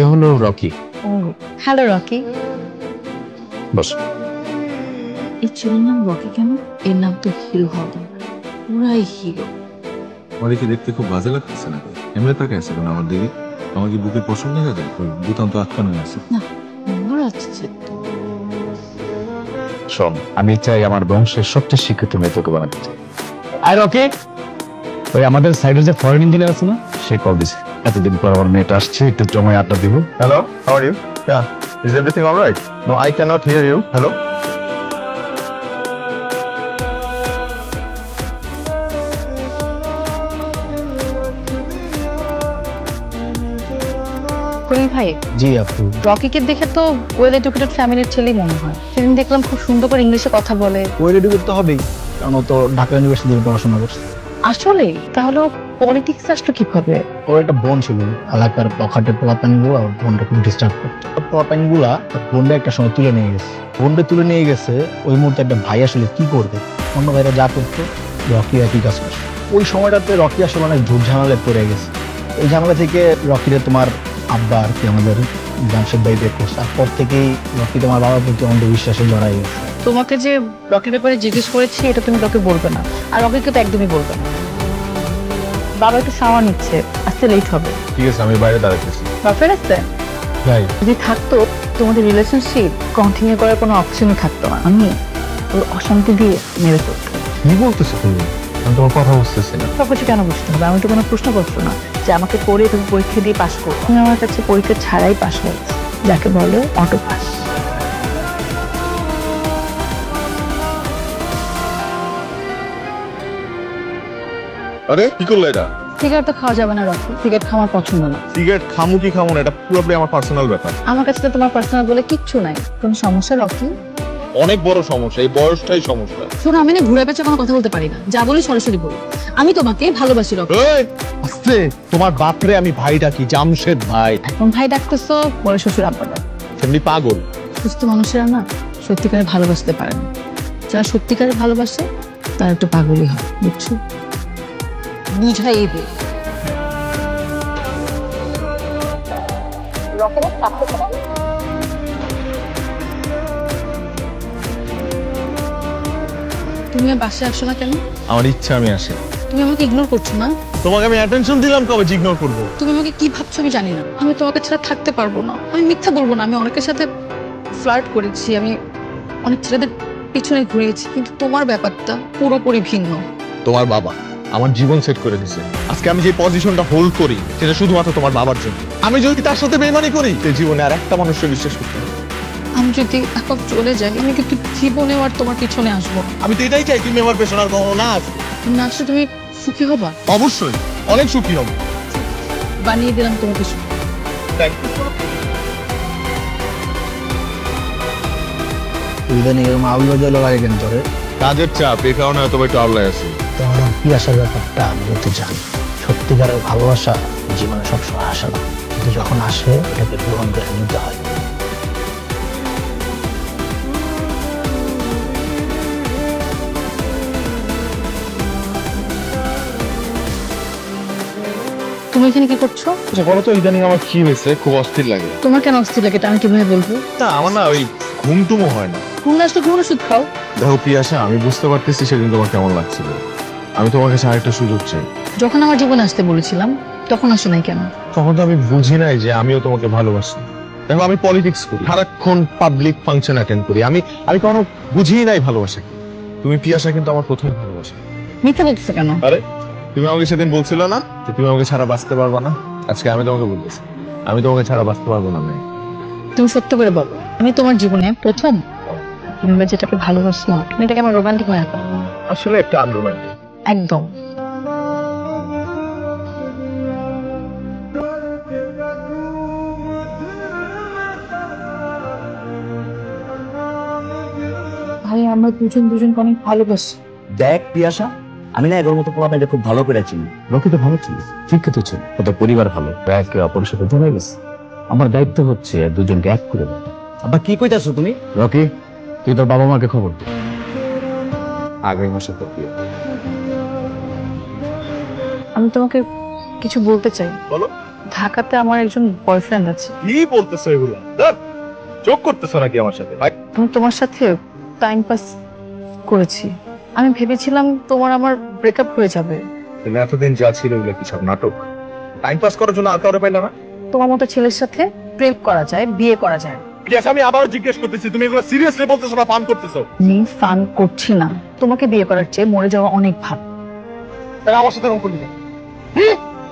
এ হলো Rocky. Hello Rocky. বস। এই ছেলের নাম রকি কেন? এর নাম তো হিরো হবে, পুরাই হিরো। আমাদেরকে দেখতে খুব বাজে লাগতেছে না? এমনি তাকে আছে কেন আমার দিকে? আমাকে বুকে পছন্দ দেখা যায়, বুতাম তো আটকানো আছে না, নম্বর আছে। শোন, আমি চাই আমার বংশের সবচেয়ে শিক্ষিত মেয়ে তোকে বানাতে চাই। আর রকি, ওই আমাদের সাইডে যে ফরেন ইঞ্জিনিয়ার আছে না, সে কল দিছে। এতদিন পর আমার মেয়েটা আসছে, একটু জমায় আড্ডা দিব। Hello, how are you? Yeah, is everything all right? No, I cannot hear you. Hello? করিম ভাই, জি আপু। রকিকে দেখে তো ওয়েল এডুকেটেড ফ্যামিলির ছেলেই মনে হয়। সেদিন দেখলাম খুব সুন্দর করে ইংলিশে কথা বলে। ওয়েল এডুকেটেড তো হবেই, কারণ ও তো ঢাকা ইউনিভার্সিটিতে পড়াশোনা করছে। আসলে তাহলে পলিটিক্স আসলো কিভাবে? ওর একটা বোন ছিল, এলাকার পকেটে পোলাপানিগুলো ওর বোনটা খুব ডিস্টার্ব করতো। পোলাপানিগুলা বোনটা একটা সময় তুলে নিয়ে গেছে। বোনটা তুলে নিয়ে গেছে, ওই মুহূর্তে একটা ভাই আসলে কি করবে, অন্য ভাইরা যা করতো রকি একই কাজ করছে। ওই সময়টাতে রকি আসলে অনেক ঝুট ঝামেলায় পড়ে গেছে। এই ঝামেলা থেকে রকিরে তোমার আব্বা আর কি আমাদের জামশেদ ভাই বের করছে। তারপর থেকেই রকি তোমার বাবার প্রতি অন্ধবিশ্বাসে জড়াই গেছে। তোমাকে যে রকির ব্যাপারে জিজ্ঞেস করেছি, এটা তুমি রকি বলবে না, আর রকিকে তো একদমই বলবে না। বাবা একটু শাওয়ার নিচ্ছে, আসতে লেট হবে। ঠিক আছে, আমি বাইরে দাঁড়াতেছি। বাফের আসতে ভাই, যদি থাকতো তোমাদের রিলেশনশিপ কন্টিনিউ করার কোনো অপশনই থাকতো না। আমি ওর অশান্তি দিয়ে মেরে ফেলতো। কি বলতেছো তুমি? আমি তোমার কথা বুঝতেছি না। সবকিছু কেন বুঝতে হবে? আমি তো কোনো প্রশ্ন করছো না যে আমাকে পড়ে তুমি পরীক্ষা দিয়ে পাশ করো। তুমি আমার কাছে পরীক্ষা ছাড়াই পাশ হয়েছে, যাকে বলে অটো পাস। আরে কি করলে এটা? সিগারেট তো খাওয়া যাবে না রকি, সিগারেট খাওয়ার পছন্দ না। সিগারেট খামু কি খামু না, এটা পুরোপুরি আমার পার্সোনাল ব্যাপার। আমার কাছে তো তোমার পার্সোনাল বলে কিচ্ছু নাই। কোনো সমস্যা রকি? অনেক বড় সমস্যা, এই বয়সটাই সমস্যা। শোনো, আমি না ঘুরে পেঁচে কোনো কথা বলতে পারি না, যা বলি সরাসরি বলি। আমি তোমাকে ভালোবাসি রকি। আস্তে, তোমার বাপরে আমি ভাই ডাকি, জামশেদ ভাই। এখন ভাই ডাকতেছো, পরে শ্বশুর আব্বা ডাক। এমনি পাগল। সুস্থ মানুষেরা না সত্যিকারে ভালোবাসতে পারে না। যারা সত্যিকারে ভালোবাসে তারা একটু পাগলই হয়, বুঝছো? বুঝাই দে। তুমি আর বাসায় আসো না কেন? আমার ইচ্ছা আমি আসি। তুমি আমাকে ইগনোর করছো না? তোমাকে আমি অ্যাটেনশন দিলাম কবে যে ইগনোর করবো? তুমি আমাকে কি ভাবছো আমি জানি না। আমি তোমাকে ছাড়া থাকতে পারবো না। আমি মিথ্যা বলবো না, আমি অনেকের সাথে ফ্লার্ট করেছি, আমি অনেক ছেলেদের পিছনে ঘুরেছি, কিন্তু তোমার ব্যাপারটা পুরোপুরি ভিন্ন। তোমার বাবা আমার জীবন সেট করে দিছে। আজকে আমি যে পজিশনটা হোল্ড করি সেটা শুধুমাত্র তোমার বাবার জন্য। আমি যদি তার সাথে বেইমানি করি, সে জীবনে আর একটা মানুষকে বিশ্বাস করতে হবে। আমি যদি এখন চলে যাই, আমি কিন্তু জীবনেও আর তোমার পিছনে আসবো না। আমি তো এটাই চাই, তুমি আমার পেছনে আর কখনো না আসো। তুমি না আসলে তুমি সুখী হবা? অবশ্যই অনেক সুখী হব। বানিয়ে দিলাম তোমাকে সুখী। ইদানিং এরকম আউল বাজে লাগে কেন তোরে? কাজের চাপ, এই কারণে হয়তো একটু আওলায় আছি। তোমার কি আসার ব্যাপারটা আমি তো জানি। সত্যিকারের ভালোবাসা জীবনে সবসময় আসে না, কিন্তু যখন আসে এটাকে গ্রহণ করে নিতে হয়। তুমি এখানে কি করছো? আচ্ছা বলো তো, ইদানিং আমার কি হয়েছে? খুব অস্থির লাগে। তোমার কেন অস্থির লাগে এটা আমি কিভাবে বলবো? না, আমার না ওই ঘুমটুমো হয় না। ঘুম না আসলে ঘুম ওষুধ খাও। দেখো পিয়াসা, আমি বুঝতে পারতেছি সেদিন তোমার কেমন লাগছিল। আমি তোমার কাছে আরেকটা সুযোগ চাই। যখন আমার জীবনে আসতে বলেছিলাম তখন আসো নাই কেন? তখন তো আমি বুঝি নাই যে আমিও তোমাকে ভালোবাসি। দেখো আমি পলিটিক্স করি, সারাক্ষণ পাবলিক ফাংশন অ্যাটেন্ড করি, আমি কখনো বুঝিই নাই ভালোবাসা কি। তুমি পিয়াসা কিন্তু আমার প্রথম ভালোবাসা। মিথ্যা বলছো কেন? আরে তুমি আমাকে সেদিন বলছিলে না যে তুমি আমাকে ছাড়া বাঁচতে পারবা না? আজকে আমি তোমাকে বলতেছি, আমি তোমাকে ছাড়া বাঁচতে পারবো না। তুমি সত্য করে বলো, আমি তোমার জীবনে প্রথম কিংবা যেটাকে ভালোবাসলাম, তুমি এটাকে আমার রোমান্টিক মনে করো? আসলে একটা আনরোমান্টিক। একদম। ভাই আমরা দুজনকে অনেক ভালোবাসি। দেখ পিয়াসা, আমি না এগুলোর মতো পোলাপাইনটা খুব ভালো করে চিনি। রকি তো ভালো ছিল, শিক্ষিত ছিল, ওদের পরিবার ভালো, একে অপরের সাথে জমে গেছে। আমার দায়িত্ব হচ্ছে দুজনকে এক করে দেওয়া। আব্বা কি কইতাছো তুমি? রকি, তুই তোর বাবা মাকে খবর দে। আগামী মাসে তো বিয়ে। আমি তোমাকে কিছু বলতে চাই। বলো। ঢাকাতে আমার একজন বয়ফ্রেন্ড আছে। কি বলতেছো এগুলো? যোগ করতেছো নাকি আমার সাথে? ভাই আমি তোমার সাথে টাইম পাস করেছি। আমি ভেবেছিলাম তোমার আমার ব্রেকআপ হয়ে যাবে। তুমি এতদিন যা ছিল এগুলো কি সব নাটক? টাইম পাস করার জন্য আর কাউরে পাইলা না? তোমার মতো ছেলের সাথে প্রেম করা যায়, বিয়ে করা যায়। আমি আবারও জিজ্ঞেস করতেছি, তুমি এগুলো সিরিয়াসলি বলতেছো না ফান করতেছো? আমি ফান করছি না। তোমাকে বিয়ে করার চেয়ে মরে যাওয়া অনেক ভালো। তাহলে আমার সাথে এরকম করলি কেন?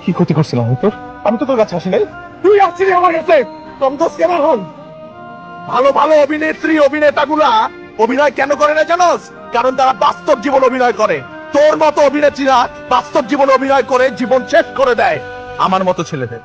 কি ক্ষতি করছিলাম আমি তোর? আমি তো তোর কাছে আসি নাই, তুই আসছিলি আমার কাছে। সন্তোষ কেন হন? ভালো ভালো অভিনেত্রী অভিনেতাগুলা অভিনয় কেন করে না জানোস? কারণ তারা বাস্তব জীবন অভিনয় করে। তোর মতো অভিনেত্রীরা বাস্তব জীবন অভিনয় করে জীবন শেষ করে দেয় আমার মতো ছেলেদের।